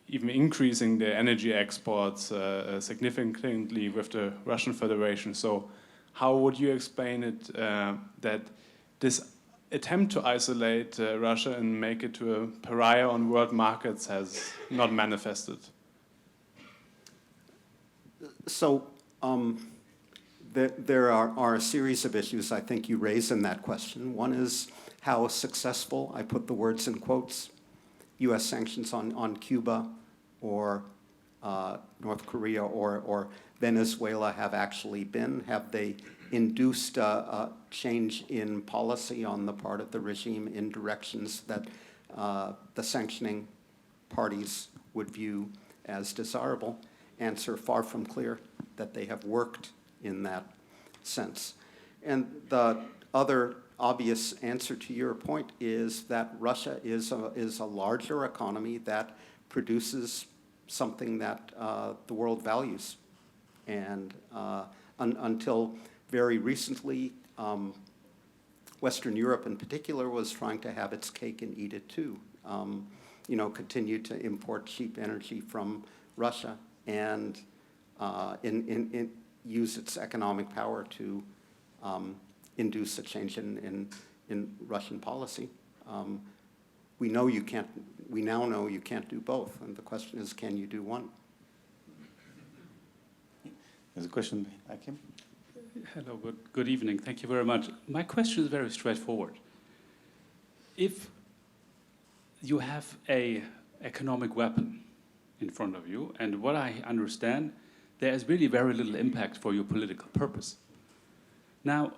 even increasing their energy exports significantly with the Russian Federation. So how would you explain it that this attempt to isolate Russia and make it to a pariah on world markets has not manifested? So there are a series of issues I think you raise in that question. One is how successful, I put the words in quotes, US sanctions on Cuba or North Korea or Venezuela have actually been. Have they induced a change in policy on the part of the regime in directions that the sanctioning parties would view as desirable? Answer, far from clear that they have worked in that sense. And the other obvious answer to your point is that Russia is a larger economy that produces something that the world values. And until very recently, Western Europe in particular was trying to have its cake and eat it too. Continue to import cheap energy from Russia and use its economic power to induce a change in Russian policy. We now know you can't do both, and the question is, can you do one? There's a question, Akim? Hello, good evening. Thank you very much. My question is very straightforward. If you have an economic weapon in front of you, and what I understand, there is really very little impact for your political purpose. Now,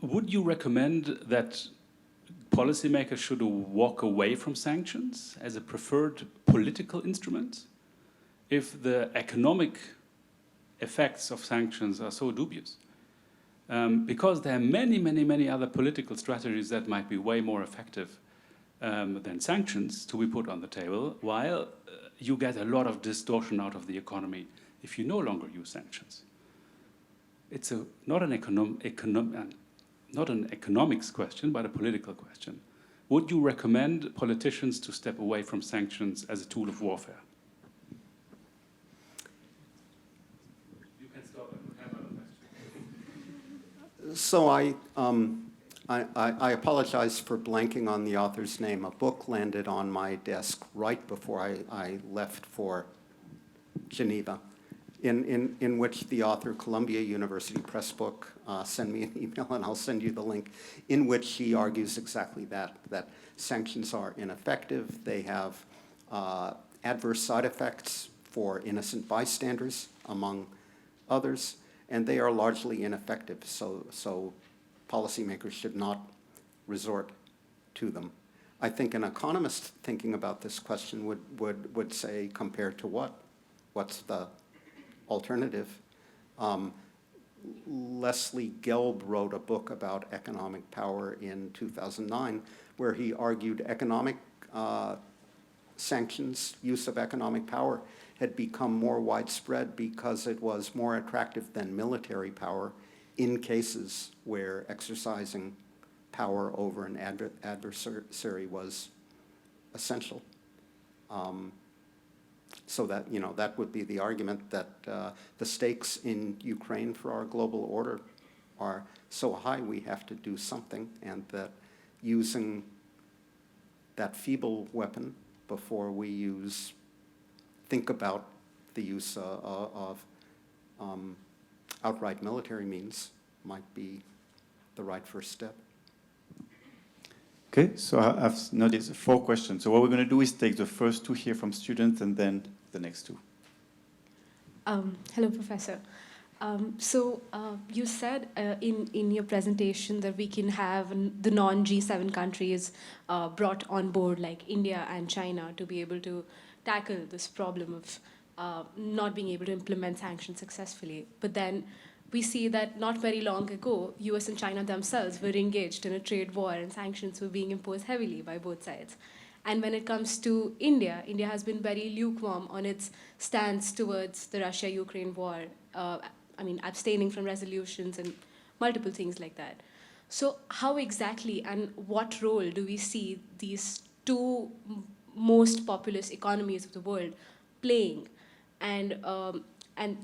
would you recommend that policymakers should walk away from sanctions as a preferred political instrument if the economic effects of sanctions are so dubious? Because there are many other political strategies that might be way more effective than sanctions to be put on the table, while you get a lot of distortion out of the economy if you no longer use sanctions. It's not an economics question, but a political question. Would you recommend politicians to step away from sanctions as a tool of warfare? You can stop and have another question. So I apologize for blanking on the author's name. A book landed on my desk right before I left for Geneva, in which the author, Columbia University Press book, send me an email and I'll send you the link, in which he argues exactly that sanctions are ineffective. They have adverse side effects for innocent bystanders, among others, and they are largely ineffective. So policymakers should not resort to them. I think an economist thinking about this question would say, compared to what? What's the alternative? Leslie Gelb wrote a book about economic power in 2009, where he argued economic sanctions, use of economic power, had become more widespread because it was more attractive than military power in cases where exercising power over an adversary was essential. So that, that would be the argument, that the stakes in Ukraine for our global order are so high we have to do something, and that using that feeble weapon before we think about the use of outright military means might be the right first step. Okay, so I've noticed 4 questions. So what we're going to do is take the first 2 here from students and then the next 2. Hello, Professor. You said in your presentation that we can have the non-G7 countries brought on board, like India and China, to be able to tackle this problem of not being able to implement sanctions successfully. But then we see that not very long ago, US and China themselves were engaged in a trade war, and sanctions were being imposed heavily by both sides. And when it comes to India, India has been very lukewarm on its stance towards the Russia-Ukraine war, abstaining from resolutions and multiple things like that. So how exactly and what role do we see these 2 most populous economies of the world playing? And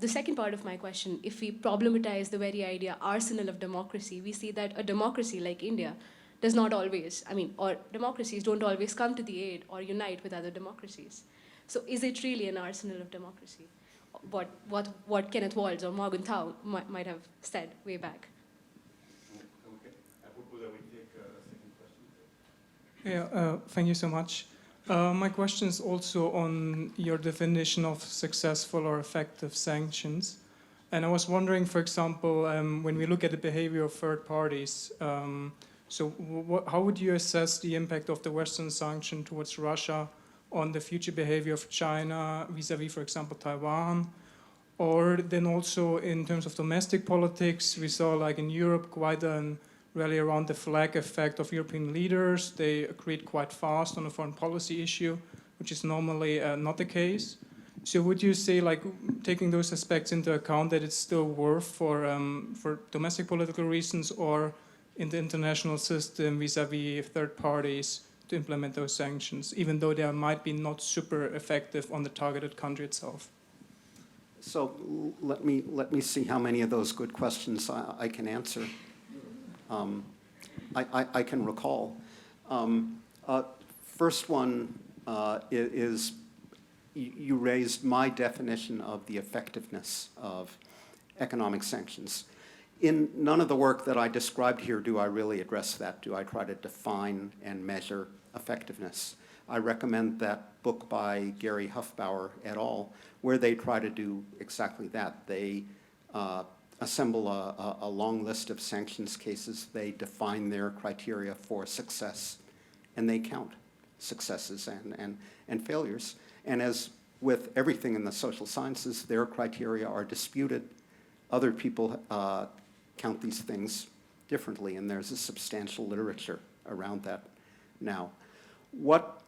the second part of my question, if we problematize the very idea arsenal of democracy, we see that a democracy like India does not always, or democracies don't always come to the aid or unite with other democracies. So is it really an arsenal of democracy? What Kenneth Waltz or Morgan Tao might have said way back. Okay, I propose that we take a second question. Yeah, thank you so much. My question is also on your definition of successful or effective sanctions. And I was wondering, for example, when we look at the behavior of third parties, how would you assess the impact of the Western sanction towards Russia on the future behavior of China vis-a-vis, for example, Taiwan? Or then also in terms of domestic politics, we saw like in Europe quite an rally around the flag effect of European leaders. They agreed quite fast on a foreign policy issue, which is normally not the case. So would you say, like, taking those aspects into account, that it's still worth for domestic political reasons or in the international system vis-a-vis third parties to implement those sanctions, even though they might be not super effective on the targeted country itself? So let me see how many of those good questions I can answer. I can recall. First one is you raised my definition of the effectiveness of economic sanctions. In none of the work that I described here do I really address that. Do I try to define and measure effectiveness? I recommend that book by Gary Huffbauer et al., where they try to do exactly that. They assemble a long list of sanctions cases. They define their criteria for success, and they count successes and failures. And as with everything in the social sciences, their criteria are disputed. Other people count these things differently, and there's a substantial literature around that now. What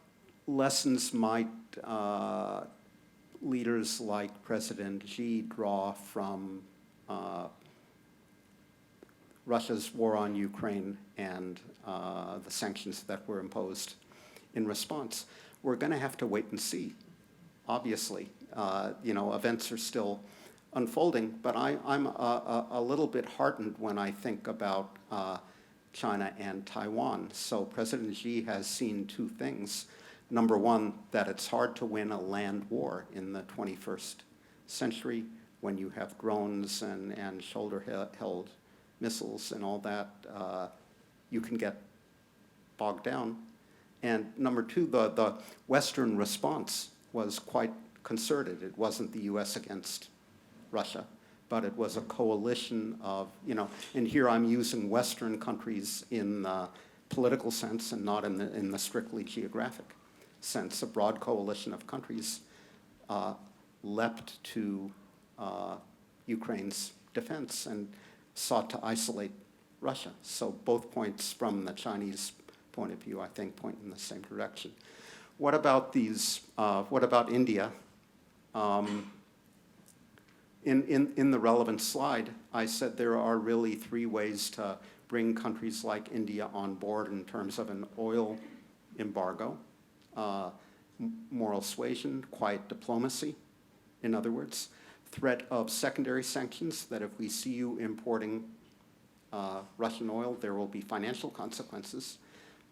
lessons might leaders like President Xi draw from Russia's war on Ukraine and the sanctions that were imposed in response? We're going to have to wait and see, obviously. Events are still unfolding, but I'm a little bit heartened when I think about China and Taiwan. So President Xi has seen two things. Number one, that it's hard to win a land war in the 21st century when you have drones and shoulder-held missiles and all that. You can get bogged down. And number two, the Western response was quite concerted. It wasn't the US against Russia, but it was a coalition of, and here I'm using Western countries in the political sense and not in the strictly geographic sense. A broad coalition of countries leapt to Ukraine's defense and sought to isolate Russia. So both points from the Chinese point of view, I think, point in the same direction. What about what about India? In the relevant slide, I said there are really three ways to bring countries like India on board in terms of an oil embargo, moral suasion, quiet diplomacy, in other words, threat of secondary sanctions, that if we see you importing Russian oil, there will be financial consequences,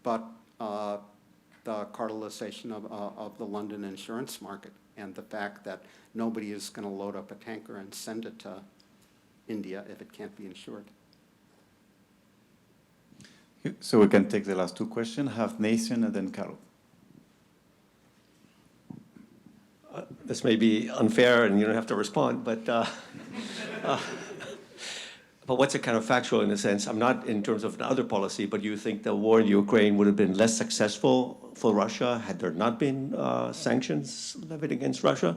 but the cartelization of the London insurance market and the fact that nobody is going to load up a tanker and send it to India if it can't be insured. So we can take the last two questions, have Nathan and then Carol. This may be unfair and you don't have to respond, but what's it kind of factual in a sense? I'm not in terms of another policy, but you think the war in Ukraine would have been less successful for Russia had there not been sanctions levied against Russia?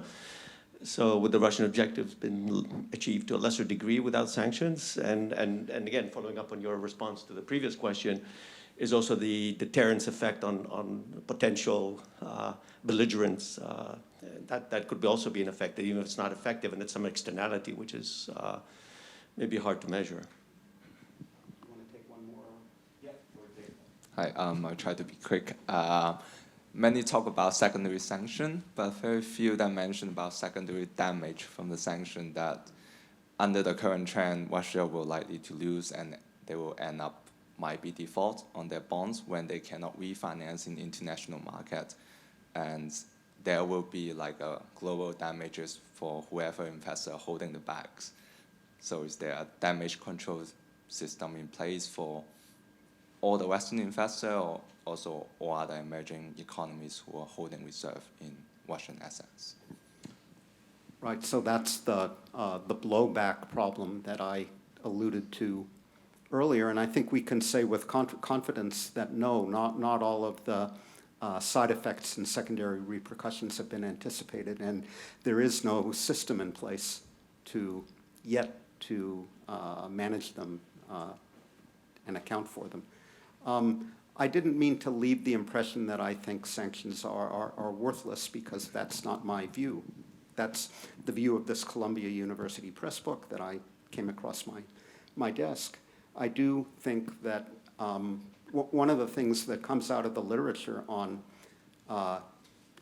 So would the Russian objectives been achieved to a lesser degree without sanctions? And again, following up on your response to the previous question, is also the deterrence effect on potential belligerents. That could also be an effect, even if it's not effective and it's some externality, which is maybe hard to measure. You want to take one more? Yeah. Hi, I'll try to be quick. Many talk about secondary sanction, but very few that mention about secondary damage from the sanction that under the current trend, Russia will likely to lose and they will end up might be default on their bonds when they cannot refinance in the international market. And there will be like a global damages for whoever investor holding the bags. So is there a damage control system in place for all the Western investors or also all other emerging economies who are holding reserve in Russian assets? Right, so that's the blowback problem that I alluded to earlier, and I think we can say with confidence that no, not all of the side effects and secondary repercussions have been anticipated, and there is no system in place to manage them and account for them. I didn't mean to leave the impression that I think sanctions are worthless, because that's not my view. That's the view of this Columbia University press book that I came across my desk. I do think that one of the things that comes out of the literature on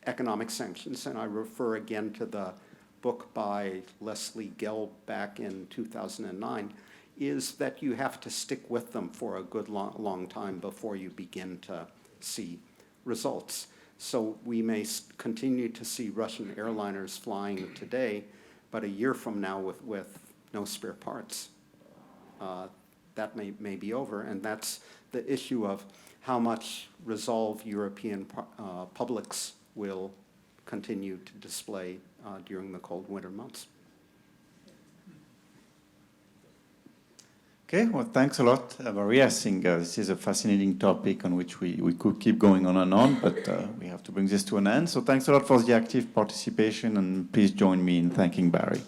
economic sanctions, and I refer again to the book by Leslie Gell back in 2009, is that you have to stick with them for a good long time before you begin to see results. So we may continue to see Russian airliners flying today, but a year from now with no spare parts. That may be over, and that's the issue of how much resolve European publics will continue to display during the cold winter months. Okay, well, thanks a lot, Maria. I think this is a fascinating topic on which we could keep going on and on, but we have to bring this to an end. So thanks a lot for the active participation, and please join me in thanking Barry.